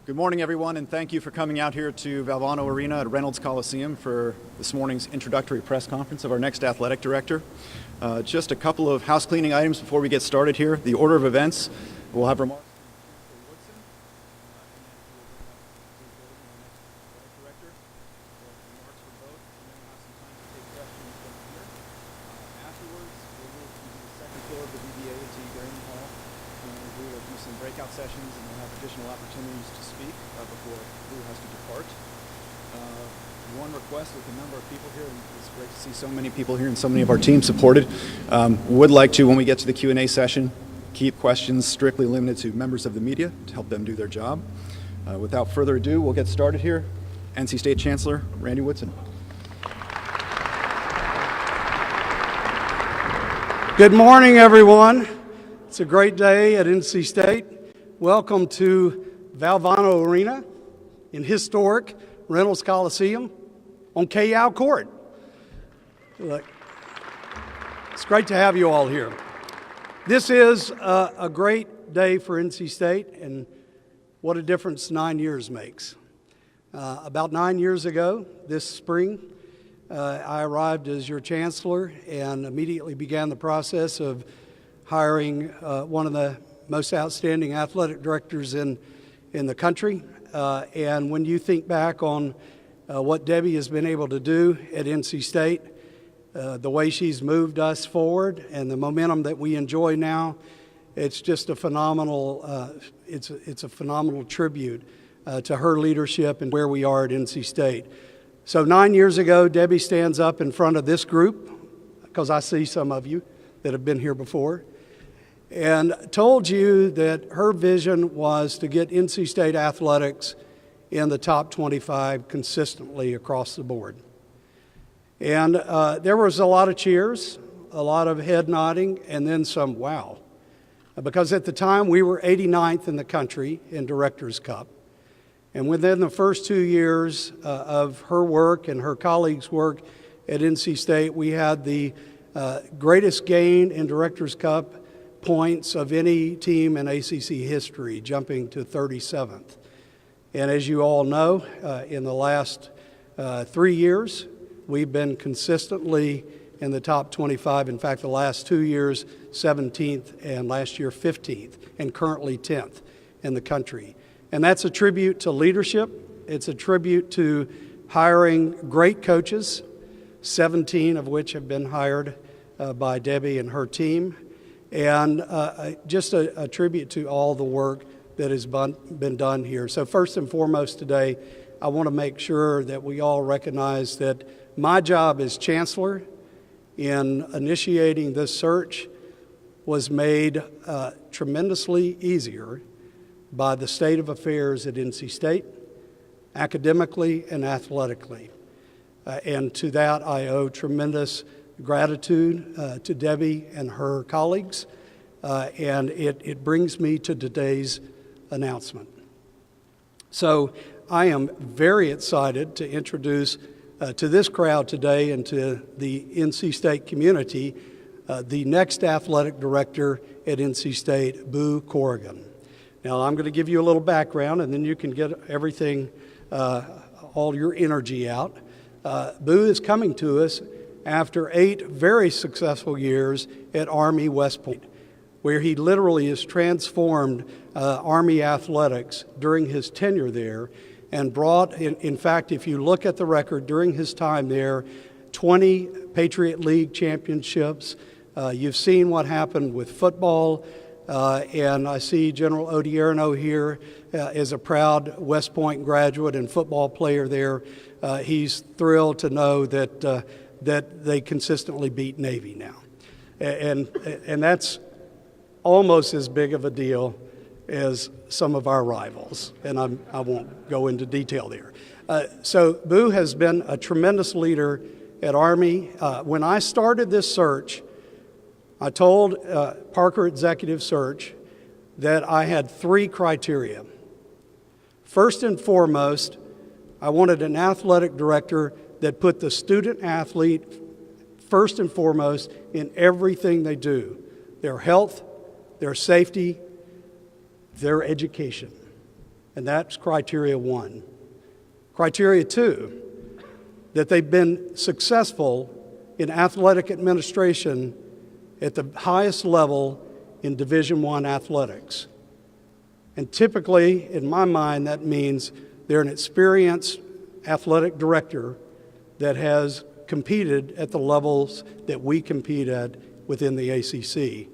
Good morning, everyone, and thank you for coming out here to Valvano Arena at Reynolds Coliseum for this morning's introductory press conference of our next athletic director. Just a couple of house cleaning items before we get started here. The order of events, we'll have remarks from Woodson, and then we'll remarks from both, and then we'll have some time to take questions from here. Afterwards, we'll move to the second floor of the VBA to Graham Hall. We'll do some breakout sessions, and we'll have additional opportunities to speak before Lou has to depart. One request with a number of people here, and it's great to see so many people here and so many of our team supported. Would like to, when we get to the Q&A session, keep questions strictly limited to members of the media to help them do their job. Without further ado, we'll get started here. NC State Chancellor Randy Woodson. Good morning, everyone. It's a great day at NC State. Welcome to Valvano Arena in historic Reynolds Coliseum on K-Al Court. Look, it's great to have you all here. This is a great day for NC State, and what a difference 9 years makes. About 9 years ago, this spring, I arrived as your chancellor and immediately began the process of hiring one of the most outstanding athletic directors in the country. And when you think back on what Debbie has been able to do at NC State, the way she's moved us forward and the momentum that we enjoy now, it's just a phenomenal, it's a phenomenal tribute to her leadership and where we are at NC State. So 9 years ago, Debbie stands up in front of this group, because I see some of you that have been here before, and told you that her vision was to get NC State athletics in the top 25 consistently across the board. And there was a lot of cheers, a lot of head nodding, and then some wow. Because at the time we were 89th in the country in Directors' Cup. And within the first 2 years of her work and her colleagues' work at NC State, we had the greatest gain in Directors' Cup points of any team in ACC history, jumping to 37th. And as you all know, in the last 3 years, we've been consistently in the top 25. In fact, the last 2 years, 17th, and last year, 15th, and currently 10th in the country. And that's a tribute to leadership. It's a tribute to hiring great coaches, 17 of which have been hired by Debbie and her team. And just a tribute to all the work that has been done here. So first and foremost today, I want to make sure that we all recognize that my job as chancellor in initiating this search was made tremendously easier by the state of affairs at NC State, academically and athletically. And to that I owe tremendous gratitude to Debbie and her colleagues, and it brings me to today's announcement. So I am very excited to introduce to this crowd today and to the NC State community the next athletic director at NC State, Boo Corrigan. Now I'm going to give you a little background and then you can get everything, all your energy out. Boo is coming to us after 8 very successful years at Army West Point, where he literally has transformed Army athletics during his tenure there and brought, in fact, if you look at the record during his time there, 20 Patriot League championships. You've seen what happened with football, and I see General Odierno here is a proud West Point graduate and football player there. He's thrilled to know that they consistently beat Navy now. And that's almost as big of a deal as some of our rivals, and I won't go into detail there. So Boo has been a tremendous leader at Army. When I started this search, I told Parker Executive Search that I had 3 criteria. First and foremost, I wanted an athletic director that put the student athlete first and foremost in everything they do, their health, their safety, their education. and that's criteria 1. Criteria 2, that they've been successful in athletic administration at the highest level in Division I athletics. And typically, in my mind, that means they're an experienced athletic director that has competed at the levels that we compete at within the ACC.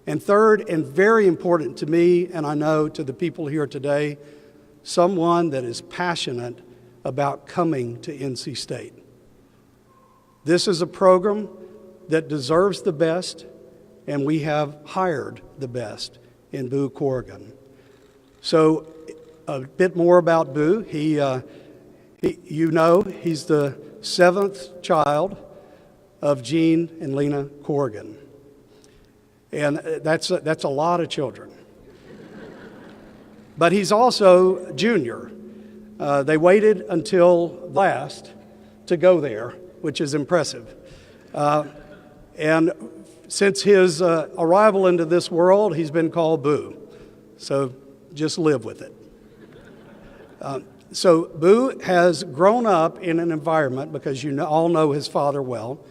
And third, and very important to me, and I know to the people here today, someone that is passionate about coming to NC State. This is a program that deserves the best, and we have hired the best in Boo Corrigan. So a bit more about Boo. He's the 7th child of Gene and Lena Corrigan. And that's a lot of children. But he's also junior. They waited until last to go there, which is impressive. And since his arrival into this world, he's been called Boo. So just live with it. So Boo has grown up in an environment, because you all know his father well,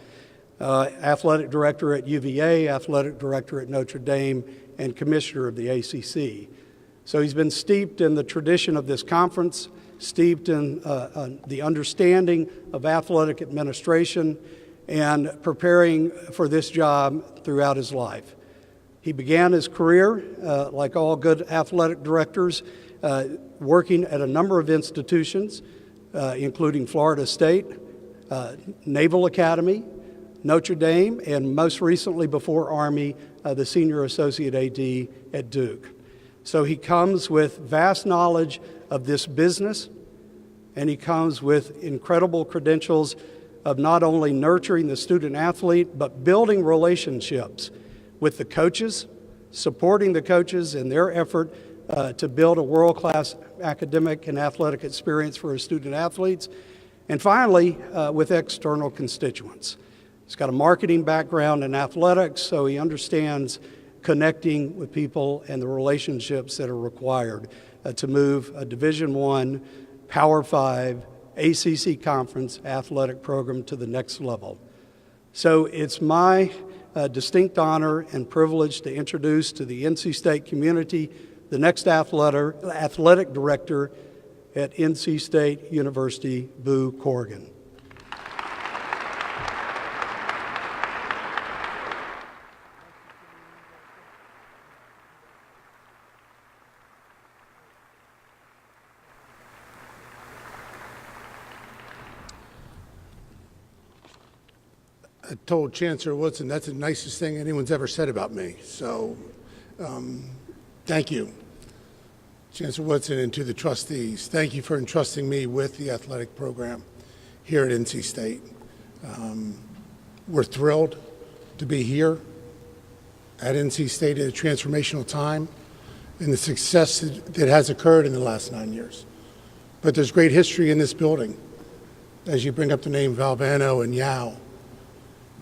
athletic director at UVA, athletic director at Notre Dame, and commissioner of the ACC. So he's been steeped in the tradition of this conference, steeped in the understanding of athletic administration, and preparing for this job throughout his life. He began his career, like all good athletic directors, working at a number of institutions, including Florida State, Naval Academy, Notre Dame, and most recently before Army, the Senior Associate AD at Duke. So he comes with vast knowledge of this business, and he comes with incredible credentials of not only nurturing the student athlete, but building relationships with the coaches, supporting the coaches in their effort to build a world-class academic and athletic experience for his student athletes, and finally, with external constituents. He's got a marketing background in athletics, so he understands connecting with people and the relationships that are required to move a Division I, Power 5, ACC conference athletic program to the next level. So it's my distinct honor and privilege to introduce to the NC State community the next athletic director at NC State University, Boo Corrigan. I told Chancellor Woodson that's the nicest thing anyone's ever said about me. So thank you, Chancellor Woodson, and to the trustees. Thank you for entrusting me with the athletic program here at NC State. We're thrilled to be here at NC State at a transformational time and the success that has occurred in the last 9 years. But there's great history in this building as you bring up the name Valvano and Yao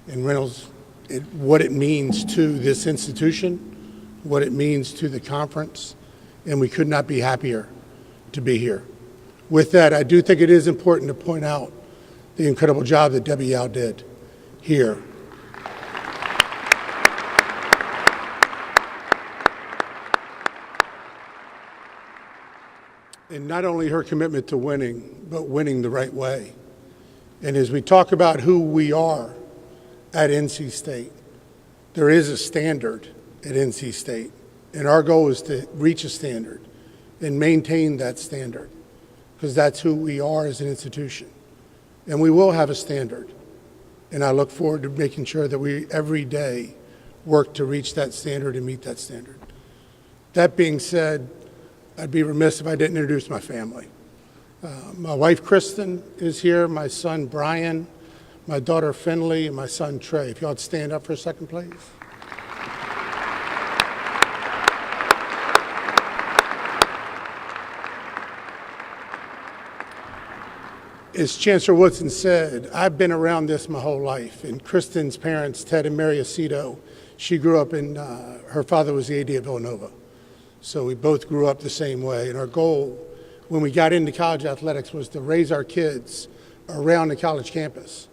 and Reynolds, what it means to this institution, what it means to the conference, and we could not be happier to be here. With that, I do think it is important to point out the incredible job that Debbie Yao did here. And not only her commitment to winning, but winning the right way. And as we talk about who we are at NC State, there is a standard at NC State, and our goal is to reach a standard and maintain that standard, because that's who we are as an institution. And we will have a standard, and I look forward to making sure that we every day work to reach that standard and meet that standard. That being said, I'd be remiss if I didn't introduce my family. My wife Kristen is here, my son Brian, my daughter Finley, and my son Trey. If y'all would stand up for a second, please. As Chancellor Woodson said, I've been around this my whole life. And Kristen's parents, Ted and Mary Aceto, she grew up in, her father was the AD at Villanova. So we both grew up the same way. And our goal when we got into college athletics was to raise our kids around the college campus.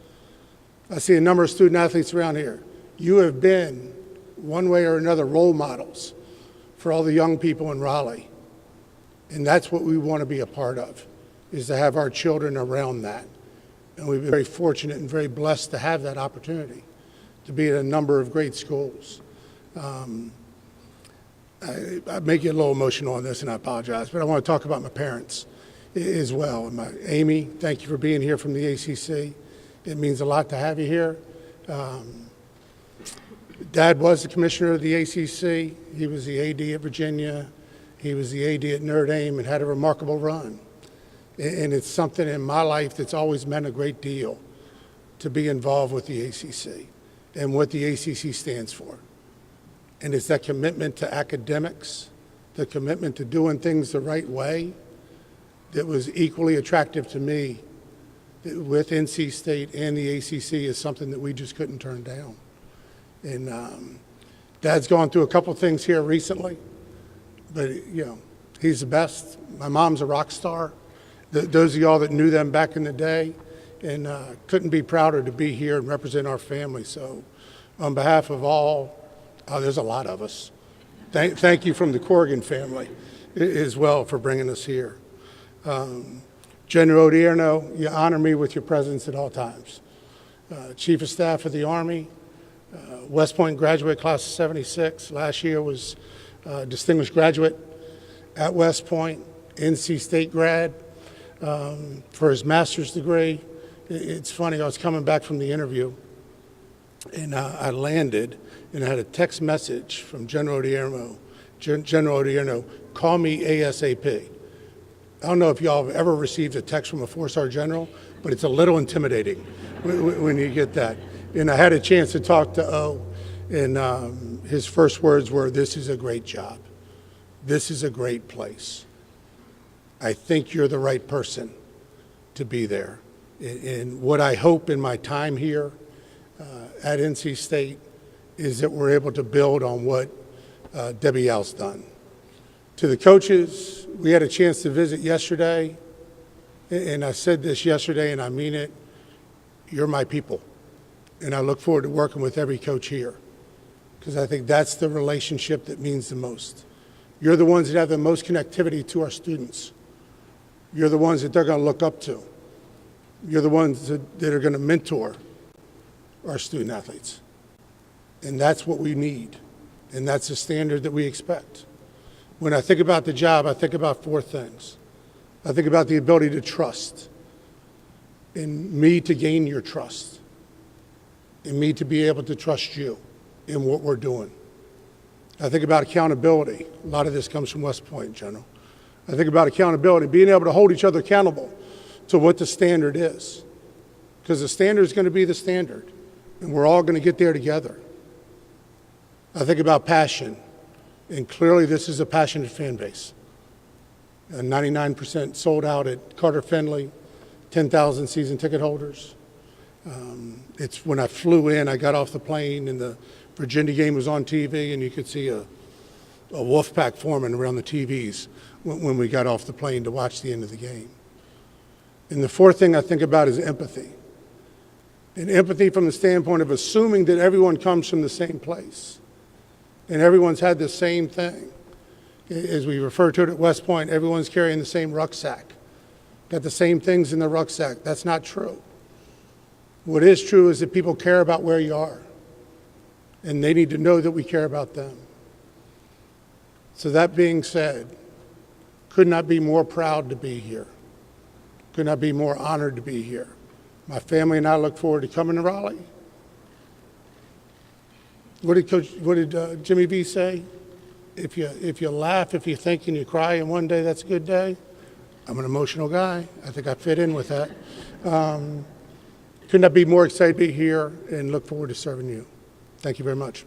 I see a number of student athletes around here. You have been, one way or another, role models for all the young people in Raleigh. And that's what we want to be a part of, is to have our children around that. And we've been very fortunate and very blessed to have that opportunity, to be at a number of great schools. I may get a little emotional on this, and I apologize, but I want to talk about my parents as well. Amy, thank you for being here from the ACC. It means a lot to have you here. Dad was the commissioner of the ACC. He was the AD at Virginia. He was the AD at Notre Dame and had a remarkable run. And it's something in my life that's always meant a great deal to be involved with the ACC and what the ACC stands for. And it's that commitment to academics, the commitment to doing things the right way that was equally attractive to me with NC State and the ACC is something that we just couldn't turn down. And Dad's gone through a couple things here recently, but, you know, he's the best. My mom's a rock star. Those of y'all that knew them back in the day, and couldn't be prouder to be here and represent our family. So on behalf of all, there's a lot of us, thank you from the Corrigan family as well for bringing us here. General Odierno, you honor me with your presence at all times. Chief of Staff of the Army, West Point graduate, class of 76. Last year was distinguished graduate at West Point, NC State grad for his master's degree. It's funny, I was coming back from the interview, and I landed, and I had a text message from General Odierno, call me ASAP. I don't know if y'all have ever received a text from a four-star general, but it's a little intimidating when you get that. And I had a chance to talk to O, and his first words were, "This is a great job. This is a great place. I think you're the right person to be there." And what I hope in my time here at NC State is that we're able to build on what Debbie Al's done. To the coaches, we had a chance to visit yesterday, and I said this yesterday and I mean it, you're my people. And I look forward to working with every coach here, because I think that's the relationship that means the most. You're the ones that have the most connectivity to our students. You're the ones that they're going to look up to. You're the ones that are going to mentor our student athletes. And that's what we need. And that's the standard that we expect. When I think about the job, I think about four things. I think about the ability to trust, and me to gain your trust, and me to be able to trust you in what we're doing. I think about accountability. A lot of this comes from West Point, General. I think about accountability, being able to hold each other accountable to what the standard is, because the standard is going to be the standard, and we're all going to get there together. I think about passion, and clearly this is a passionate fan base. 99% sold out at Carter Finley, 10,000 season ticket holders. It's when I flew in, I got off the plane, and the Virginia game was on TV, and you could see a Wolfpack forming around the TVs when we got off the plane to watch the end of the game. And the fourth thing I think about is empathy. And empathy from the standpoint of assuming that everyone comes from the same place and everyone's had the same thing. As we refer to it at West Point, everyone's carrying the same rucksack, got the same things in the rucksack. That's not true. What is true is that people care about where you are, and they need to know that we care about them. So that being said, could not be more proud to be here. Could not be more honored to be here. My family and I look forward to coming to Raleigh. What did Jimmy V say? If you laugh, if you think, and you cry, and one day that's a good day. I'm an emotional guy. I think I fit in with that. Could not be more excited to be here and look forward to serving you. Thank you very much.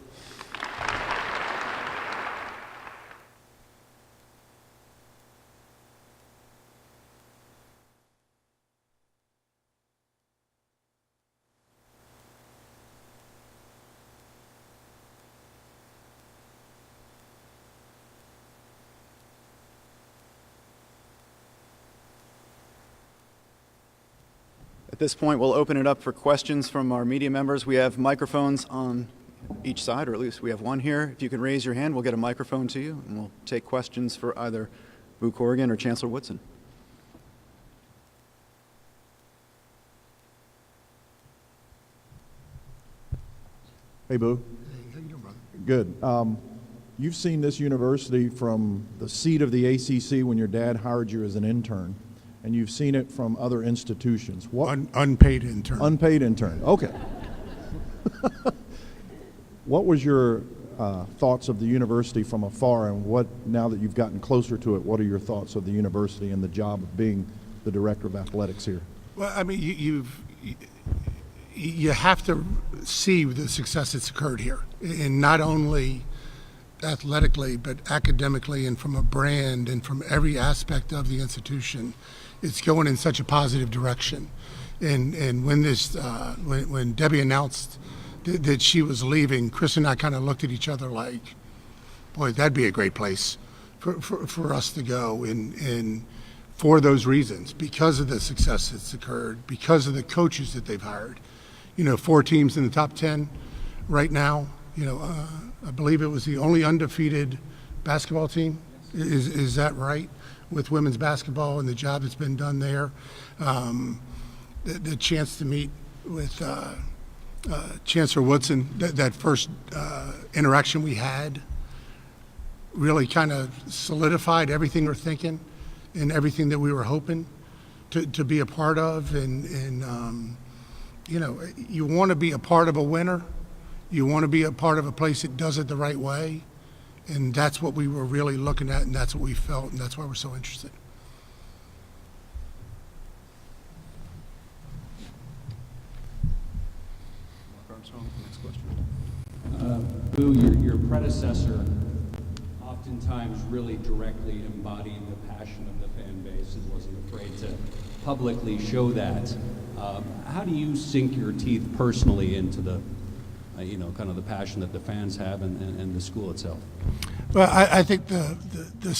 At this point, we'll open it up for questions from our media members. We have microphones on each side, or at least we have one here. If you can raise your hand, we'll get a microphone to you, and we'll take questions for either Boo Corrigan or Chancellor Woodson. Hey, Boo. How you doing, brother? Good. You've seen this university from the seat of the ACC when your dad hired you as an intern, and you've seen it from other institutions. What? Unpaid intern. Unpaid intern. Okay. What was your thoughts of the university from afar, and what, now that you've gotten closer to it, what are your thoughts of the university and the job of being the director of athletics here? Well, I mean, you have to see the success that's occurred here, and not only athletically, but academically, and from a brand, and from every aspect of the institution. It's going in such a positive direction. And when when Debbie announced that she was leaving, Chris and I kind of looked at each other like, boy, that'd be a great place for us to go. And for those reasons, because of the success that's occurred, because of the coaches that they've hired. 4 teams in the top 10 right now. I believe it was the only undefeated basketball team. Is that right? With women's basketball and the job that's been done there. The chance to meet with Chancellor Woodson, that first interaction we had really kind of solidified everything we're thinking and everything that we were hoping to be a part of. And you want to be a part of a winner. You want to be a part of a place that does it the right way. And that's what we were really looking at, and that's what we felt, and that's why we're so interested. Boo, your predecessor oftentimes really directly embodied the passion of the fan base and wasn't afraid to publicly show that. How do you sink your teeth personally into the kind of the passion that the fans have and the school itself? Well, I think the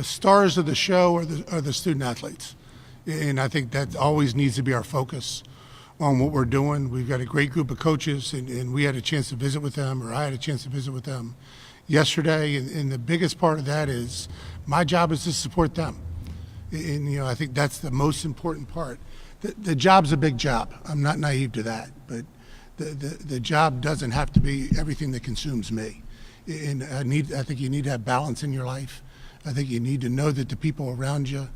stars of the show are the student athletes, and I think that always needs to be our focus on what we're doing. We've got a great group of coaches, and we had a chance to visit with them, or I had a chance to visit with them yesterday, and the biggest part of that is my job is to support them, and I think that's the most important part. The job's a big job. I'm not naive to that, but the job doesn't have to be everything that consumes me. And I think you need to have balance in your life. I think you need to know that the people around you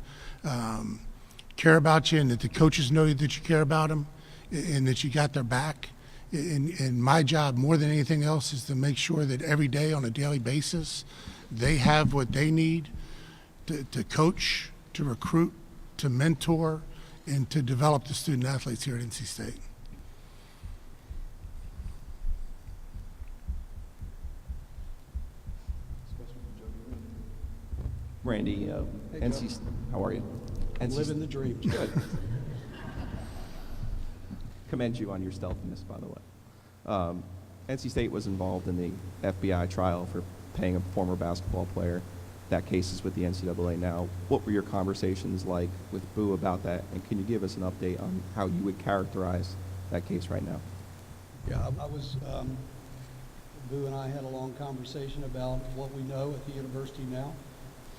care about you, and that the coaches know that you care about them, and that you got their back. And my job, more than anything else, is to make sure that every day on a daily basis, they have what they need to coach, to recruit, to mentor, and to develop the student athletes here at NC State. Randy, NC, how are you? Living the dream. Good. Commend you on your stealthiness, by the way. NC State was involved in the FBI trial for paying a former basketball player. That case is with the NCAA now. What were your conversations like with Boo about that, and can you give us an update on how you would characterize that case right now? Yeah, I was, Boo and I had a long conversation about what we know at the university now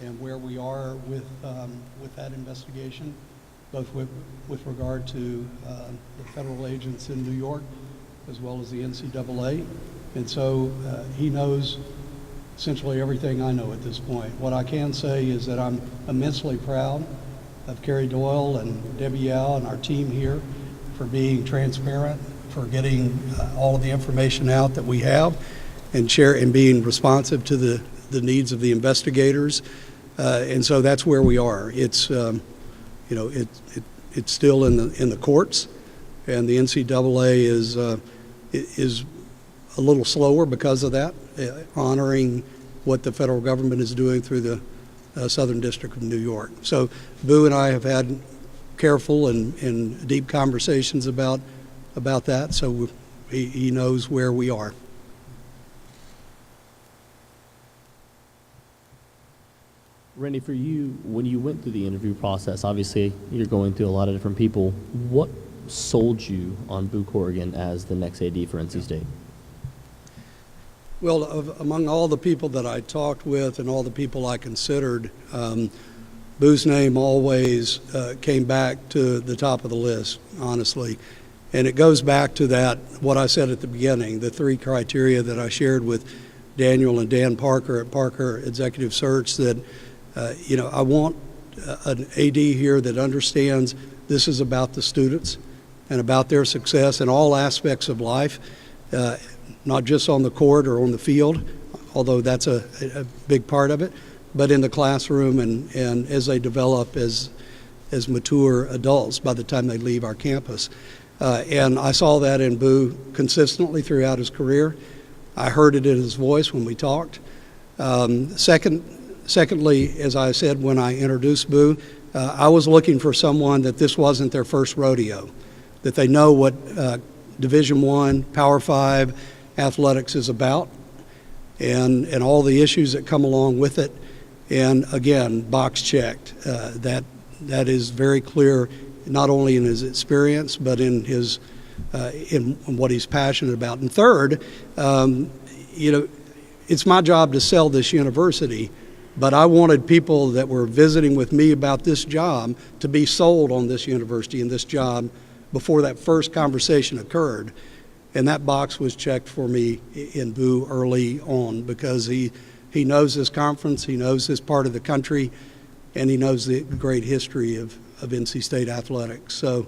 and where we are with that investigation, both with regard to the federal agents in New York as well as the NCAA. And so he knows essentially everything I know at this point. What I can say is that I'm immensely proud of Carrie Doyle and Debbie Yao and our team here for being transparent, for getting all of the information out that we have, and being responsive to the needs of the investigators. And so that's where we are. It's it's still in the courts, and the NCAA is a little slower because of that, honoring what the federal government is doing through the Southern District of New York. So Boo and I have had careful and deep conversations about that, so he knows where we are. Randy, for you, when you went through the interview process, obviously you're going through a lot of different people. What sold you on Boo Corrigan as the next AD for NC State? Well, among all the people that I talked with and all the people I considered, Boo's name always came back to the top of the list, honestly. And it goes back to that, what I said at the beginning, the 3 criteria that I shared with Daniel and Dan Parker at Parker Executive Search, that, I want an AD here that understands this is about the students and about their success in all aspects of life, not just on the court or on the field, although that's a big part of it, but in the classroom and as they develop as mature adults by the time they leave our campus. And I saw that in Boo consistently throughout his career. I heard it in his voice when we talked. Secondly, as I said when I introduced Boo, I was looking for someone that this wasn't their first rodeo, that they know what Division I, Power 5 athletics is about, and all the issues that come along with it. And again, box checked. That is very clear, not only in his experience, but in his in what he's passionate about. And third, it's my job to sell this university, but I wanted people that were visiting with me about this job to be sold on this university and this job before that first conversation occurred. And that box was checked for me in Boo early on, because he knows this conference, he knows this part of the country, and he knows the great history of NC State athletics. So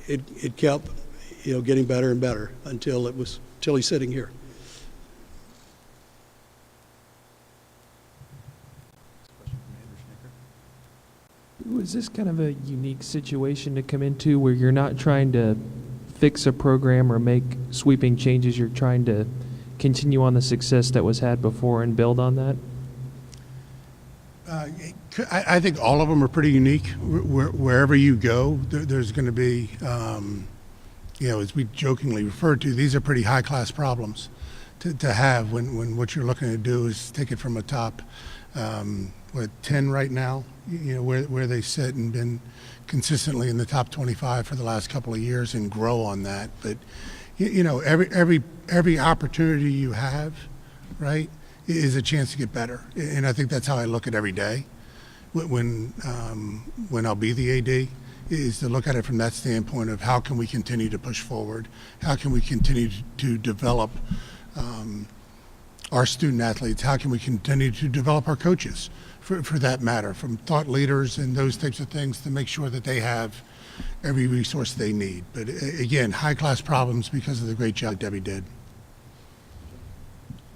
it kept getting better and better until he's sitting here. Was this kind of a unique situation to come into, where you're not trying to fix a program or make sweeping changes, you're trying to continue on the success that was had before and build on that? I think all of them are pretty unique. Wherever you go, there's going to be, as we jokingly refer to, these are pretty high-class problems to have when what you're looking to do is take it from a top, 10 right now, where they sit and been consistently in the top 25 for the last couple of years, and grow on that. But every opportunity you have, right, is a chance to get better. And I think that's how I look at every day when I'll be the AD, is to look at it from that standpoint of how can we continue to push forward, how can we continue to develop our student athletes, how can we continue to develop our coaches, for that matter, from thought leaders and those types of things, to make sure that they have every resource they need. But again, high-class problems because of the great job Debbie did.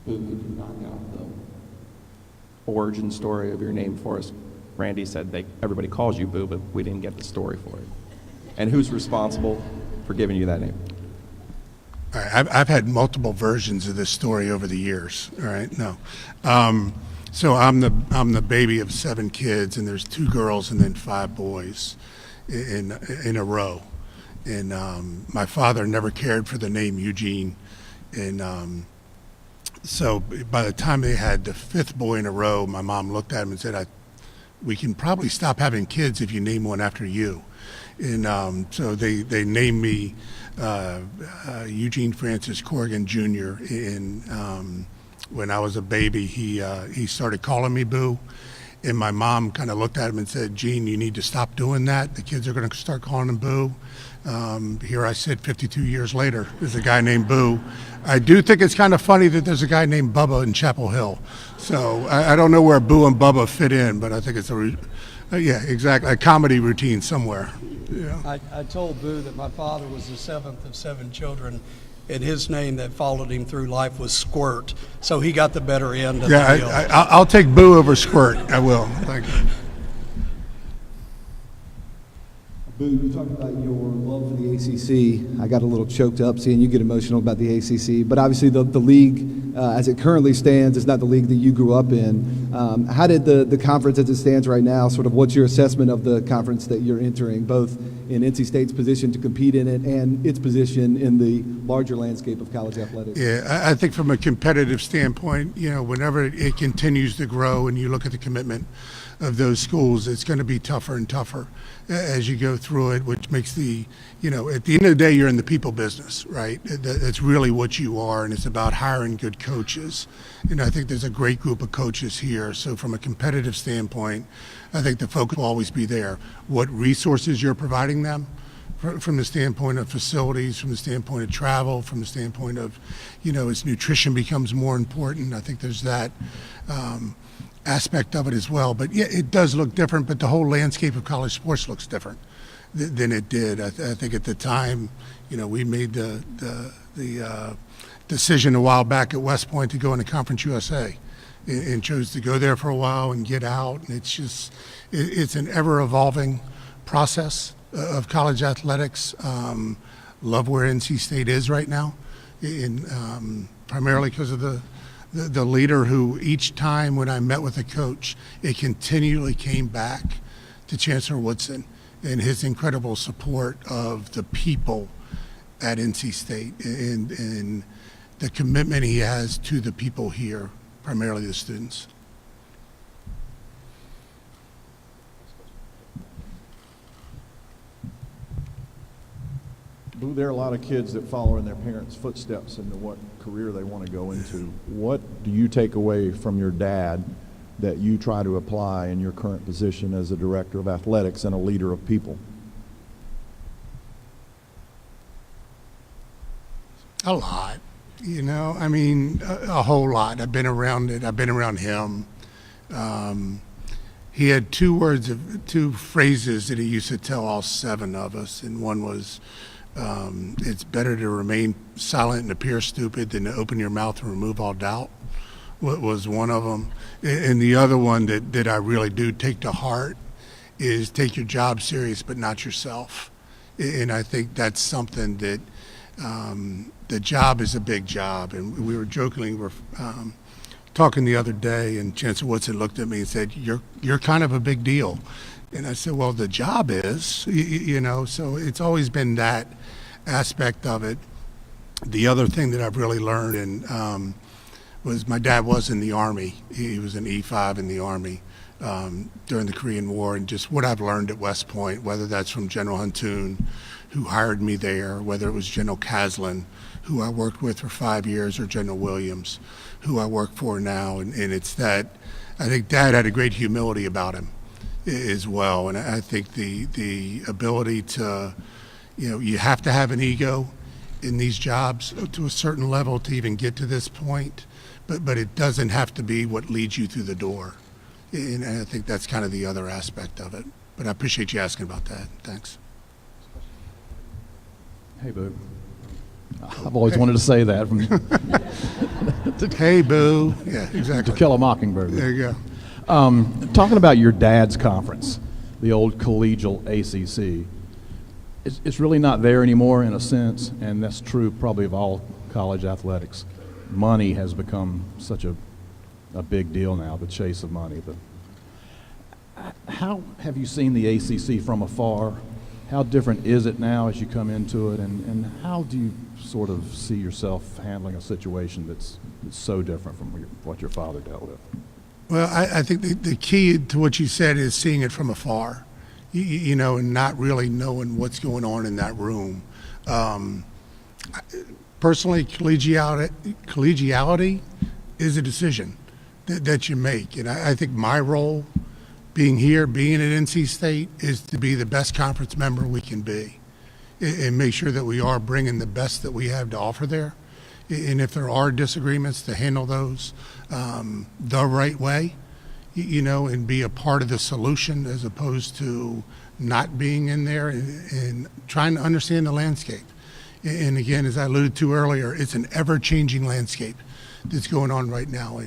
Boo, could you knock out the origin story of your name for us? Randy said everybody calls you Boo, but we didn't get the story for it. And who's responsible for giving you that name? All right, I've had multiple versions of this story over the years. All right, no. So I'm the baby of 7 kids, and there's 2 girls and then 5 boys in a row. And my father never cared for the name Eugene, and so by the time they had the 5th boy in a row, my mom looked at him and said, "We can probably stop having kids if you name one after you." And so they named me Eugene Francis Corrigan Jr. And when I was a baby, he started calling me Boo. And my mom kind of looked at him and said, "Gene, you need to stop doing that. The kids are going to start calling him Boo." Here I sit 52 years later. There's a guy named Boo. I do think it's kind of funny that there's a guy named Bubba in Chapel Hill. So I don't know where Boo and Bubba fit in, but I think it's a comedy routine somewhere. Yeah. I told Boo that my father was the 7th of 7 children, and his name that followed him through life was Squirt. So he got the better end of the deal. I'll take Boo over Squirt. I will. Thank you. Boo, you talked about your love for the ACC. I got a little choked up seeing you get emotional about the ACC, but obviously the league, as it currently stands, is not the league that you grew up in. How did the conference as it stands right now, sort of what's your assessment of the conference that you're entering, both in NC State's position to compete in it and its position in the larger landscape of college athletics? Yeah, I think from a competitive standpoint, whenever it continues to grow and you look at the commitment of those schools, it's going to be tougher and tougher as you go through it, which makes at the end of the day, you're in the people business, right? That's really what you are, and it's about hiring good coaches. And I think there's a great group of coaches here. So from a competitive standpoint, I think the focus will always be there. What resources you're providing them, from the standpoint of facilities, from the standpoint of travel, from the standpoint of, as nutrition becomes more important. I think there's that aspect of it as well. But yeah, it does look different, but the whole landscape of college sports looks different than it did. I think at the time, we made the decision a while back at West Point to go into Conference USA and chose to go there for a while and get out. And it's an ever-evolving process of college athletics. Love where NC State is right now, primarily because of the leader who each time when I met with a coach, it continually came back to Chancellor Woodson and his incredible support of the people at NC State and the commitment he has to the people here, primarily the students. Boo, there are a lot of kids that follow in their parents' footsteps into what career they want to go into. What do you take away from your dad that you try to apply in your current position as a director of athletics and a leader of people? A lot, a whole lot. I've been around it. I've been around him. He had two phrases that he used to tell all seven of us, and one was, it's better to remain silent and appear stupid than to open your mouth and remove all doubt. What was one of them. And the other one that I really do take to heart is take your job serious, but not yourself. And I think that's something that the job is a big job. And we were talking the other day, and Chancellor Woodson looked at me and said, you're kind of a big deal. And I said, well, the job is, so it's always been that aspect of it. The other thing that I've really learned was my dad was in the Army. He was an E5 in the Army during the Korean War, and just what I've learned at West Point, whether that's from General Huntoon, who hired me there, whether it was General Caslin, who I worked with for 5 years, or General Williams, who I work for now. And it's that, I think Dad had a great humility about him as well. And I think the ability to, you have to have an ego in these jobs to a certain level to even get to this point, but it doesn't have to be what leads you through the door. And I think that's kind of the other aspect of it. But I appreciate you asking about that. Thanks. Hey, Boo. I've always wanted to say that. Hey, Boo. Yeah, exactly. To Kill a Mockingbird. There you go. Talking about your dad's conference, the old collegial ACC, it's really not there anymore in a sense, and that's true probably of all college athletics. Money has become such a big deal now, the chase of money. But how have you seen the ACC from afar? How different is it now as you come into it, and how do you sort of see yourself handling a situation that's so different from what your father dealt with? Well, I think the key to what you said is seeing it from afar, and not really knowing what's going on in that room. Personally, collegiality is a decision that you make. And I think my role being here, being at NC State, is to be the best conference member we can be and make sure that we are bringing the best that we have to offer there. And if there are disagreements, to handle those the right way, and be a part of the solution as opposed to not being in there and trying to understand the landscape. And again, as I alluded to earlier, it's an ever-changing landscape that's going on right now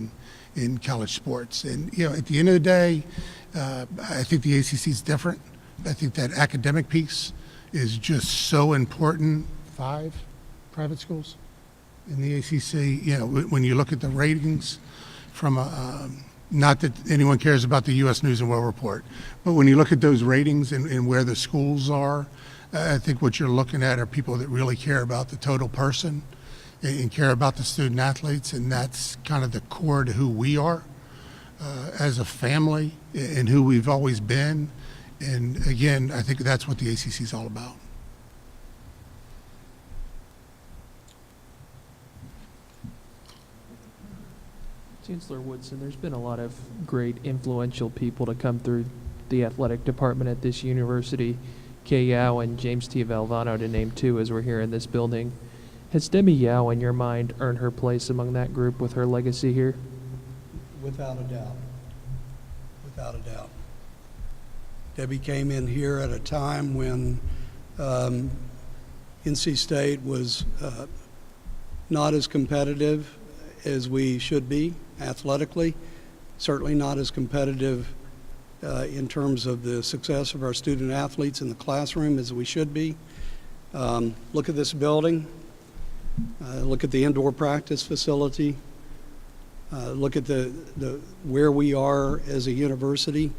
in college sports. And, at the end of the day, I think the ACC is different. I think that academic piece is just so important. 5 private schools in the ACC. When you look at the ratings from Not that anyone cares about the U.S. News and World Report, but when you look at those ratings and where the schools are, I think what you're looking at are people that really care about the total person and care about the student athletes, and that's kind of the core to who we are as a family and who we've always been. And again, I think that's what the ACC is all about. Chancellor Woodson, there's been a lot of great influential people to come through the athletic department at this university. Kay Yao and James T. Valvano, to name two, as we're here in this building. Has Debbie Yao, in your mind, earned her place among that group with her legacy here? Without a doubt. Without a doubt. Debbie came in here at a time when NC State was not as competitive as we should be athletically, certainly not as competitive in terms of the success of our student athletes in the classroom as we should be. Look at this building. Look at the indoor practice facility. Look at the where we are as a university,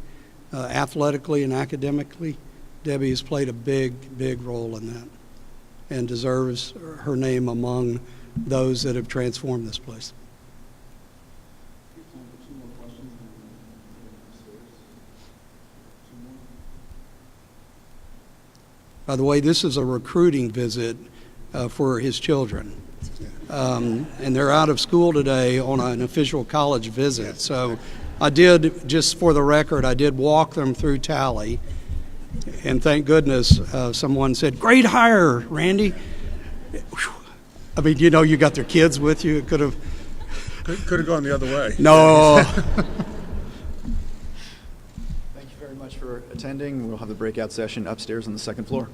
athletically and academically. Debbie has played a big role in that and deserves her name among those that have transformed this place. By the way, this is a recruiting visit for his children. And they're out of school today on an official college visit. So I did, just for the record, I did walk them through Tally. And thank goodness someone said, "Great hire, Randy." I mean, you know, you got their kids with you. It could have gone the other way. No. Thank you very much for attending. We'll have the breakout session upstairs on the second floor.